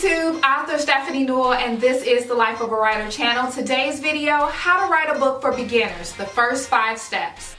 YouTube, author Stephanie Newell, and this is the Life of a Writer channel. Today's video, how to write a book for beginners, the first 5 steps.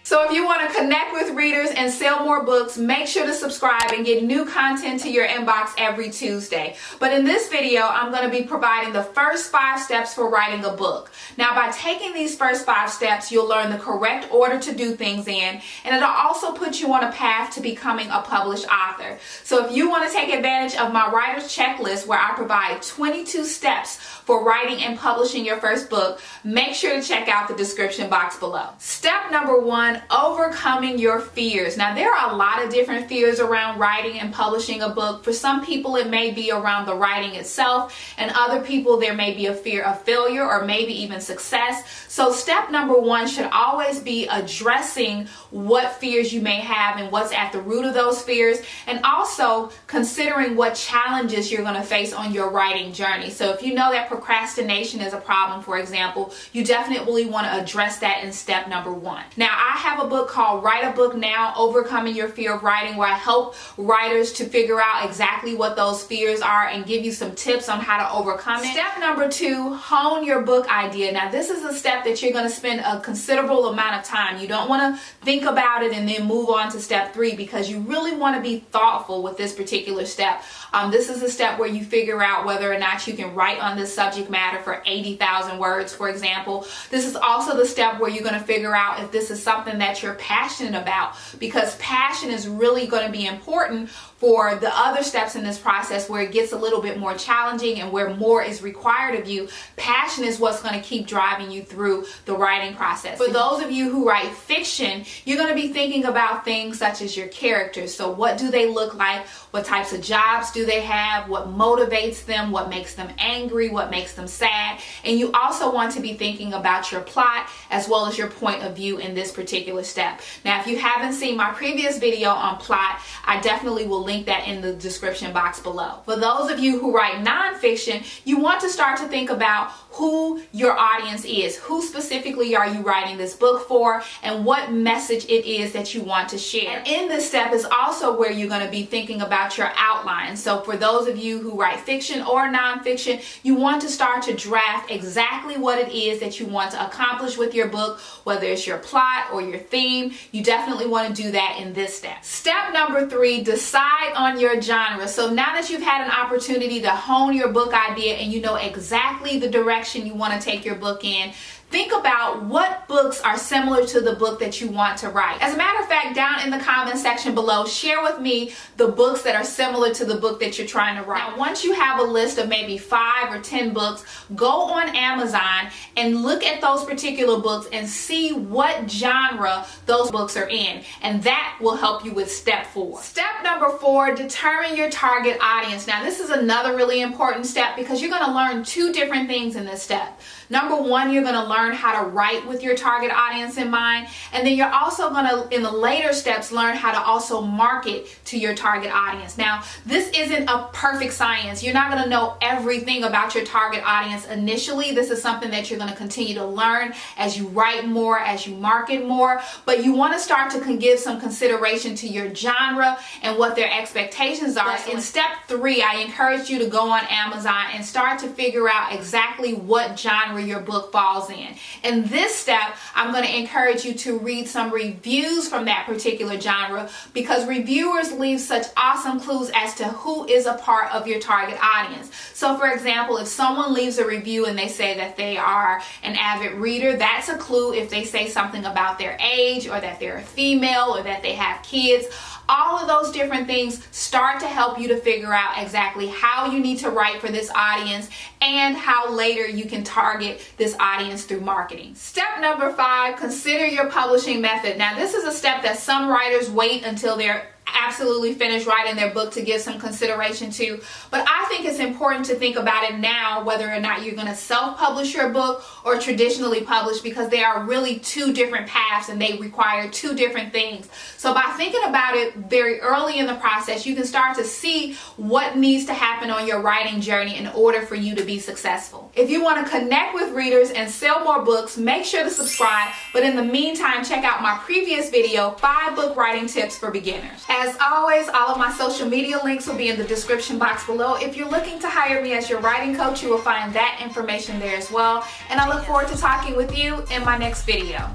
So if you want to connect with readers and sell more books, make sure to subscribe and get new content to your inbox every Tuesday. But in this video, I'm going to be providing the first 5 steps for writing a book. Now, by taking these first 5 steps, you'll learn the correct order to do things in, and it'll also put you on a path to becoming a published author. So if you want to take advantage of my writer's checklist, where I provide 22 steps for writing and publishing your first book, make sure to check out the description box below. Step number 1, overcoming your fears. Now, there are a lot of different fears around writing and publishing a book. For some people, it may be around the writing itself, and other people, there may be a fear of failure or maybe even success. So step number 1 should always be addressing what fears you may have and what's at the root of those fears, and also considering what challenges you're going to face on your writing journey. So if you know that procrastination is a problem, for example, you definitely want to address that in step number 1. Now, I have a book called Write a Book Now, Overcoming Your Fear of Writing, where I help writers to figure out exactly what those fears are and give you some tips on how to overcome it. Step number 2, hone your book idea. Now, this is a step that you're going to spend a considerable amount of time. You don't want to think about it and then move on to step 3, because you really want to be thoughtful with this particular step. This is a step where you figure out whether or not you can write on this subject matter for 80,000 words, for example. This is also the step where you're going to figure out if this is something that you're passionate about, because passion is really going to be important for the other steps in this process where it gets a little bit more challenging and where more is required of you. Passion is what's going to keep driving you through the writing process. For those of you who write fiction, you're going to be thinking about things such as your characters. So what do they look like? What types of jobs do they have? What motivates them? What makes them angry? What makes them sad? And you also want to be thinking about your plot as well as your point of view in this particular step. Now, if you haven't seen my previous video on plot, I definitely will link that in the description box below. For those of you who write nonfiction, you want to start to think about who your audience is. Who specifically are you writing this book for, and what message it is that you want to share. And in this step is also where you're going to be thinking about your outline. So for those of you who write fiction or nonfiction, you want to start to draft exactly what it is that you want to accomplish with your book, whether it's your plot or your theme. You definitely want to do that in this step. Step number 3, decide on your genre. So now that you've had an opportunity to hone your book idea and you know exactly the direction you want to take your book in, think about what books are similar to the book that you want to write. As a matter of fact, down in the comment section below, share with me the books that are similar to the book that you're trying to write. Now, once you have a list of maybe 5 or 10 books, go on Amazon and look at those particular books and see what genre those books are in. And that will help you with step 4. Step number 4, determine your target audience. Now, this is another really important step because you're going to learn 2 different things in this step. Number 1, you're going to learn how to write with your target audience in mind, and then you're also going to, in the later steps, learn how to also market to your target audience. Now, this isn't a perfect science. You're not going to know everything about your target audience initially. This is something that you're going to continue to learn as you write more, as you market more, but you want to start to give some consideration to your genre and what their expectations are. In step 3, I encourage you to go on Amazon and start to figure out exactly what genre your book falls in. In this step, I'm going to encourage you to read some reviews from that particular genre, because reviewers leave such awesome clues as to who is a part of your target audience. So for example, if someone leaves a review and they say that they are an avid reader, that's a clue. If they say something about their age, or that they're a female, or that they have kids, all of those different things start to help you to figure out exactly how you need to write for this audience and how later you can target this audience through marketing. Step number 5, consider your publishing method. Now, this is a step that some writers wait until they're absolutely finished writing their book to give some consideration to, but I think it's important to think about it now, whether or not you're going to self-publish your book or traditionally publish, because they are really 2 different paths and they require 2 different things. So by thinking about it very early in the process, you can start to see what needs to happen on your writing journey in order for you to be successful. If you want to connect with readers and sell more books, make sure to subscribe, but in the meantime, check out my previous video, 5 book writing tips for beginners. As always, all of my social media links will be in the description box below. If you're looking to hire me as your writing coach, you will find that information there as well. And I look forward to talking with you in my next video.